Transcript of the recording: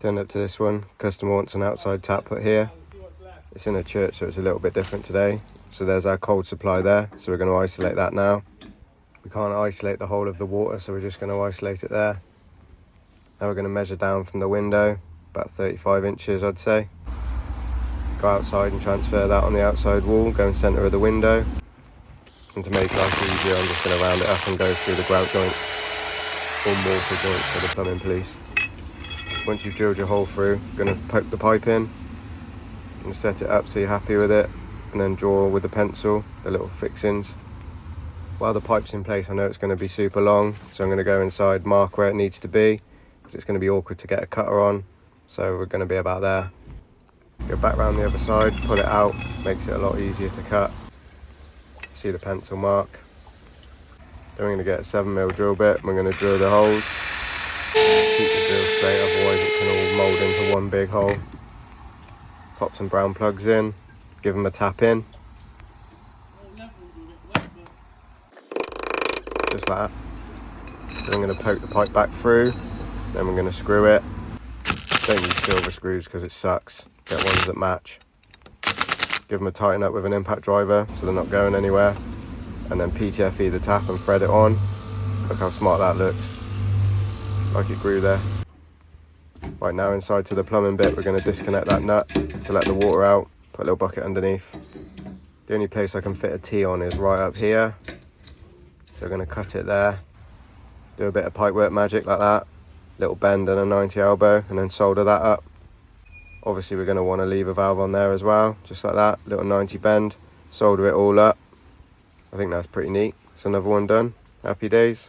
Turned up to this one. Customer wants an outside tap put here. It's in a church, so it's a little bit different today. So there's our cold supply there, so we're going to isolate that now. We can't isolate the whole of the water, so we're just going to isolate it there. Now we're going to measure down from the window, about 35 inches I'd say. Go outside and transfer that on the outside wall, go in centre of the window. And to make life easier, I'm just going to round it up and go through the grout joint or mortar joint for the plumbing police. Once you've drilled your hole through, you're going to poke the pipe in and set it up so you're happy with it, and then draw with the pencil the little fixings. While the pipe's in place, I know it's going to be super long, so I'm going to go inside, mark where it needs to be, because it's going to be awkward to get a cutter on, so we're going to be about there. Go back round the other side, pull it out, makes it a lot easier to cut. See the pencil mark. Then we're going to get a 7mm drill bit, and we're going to drill the holes. Keep the drill straight, otherwise it can all mould into one big hole. Pop some brown plugs in, give them a tap in. Just like that. Then I'm going to poke the pipe back through, then we're going to screw it. Don't use silver screws because it sucks. Get ones that match. Give them a tighten up with an impact driver so they're not going anywhere. And then PTFE the tap and thread it on. Look how smart that looks. Like it grew there. Right, now inside to the plumbing bit, we're going to disconnect that nut to let the water out. Put a little bucket underneath. The only place I can fit a T on is right up here. So we're going to cut it there. Do a bit of pipework magic like that. Little bend and a 90 elbow, and then solder that up. Obviously we're going to want to leave a valve on there as well, just like that. Little 90 bend. Solder it all up. I think that's pretty neat. It's another one done. Happy days.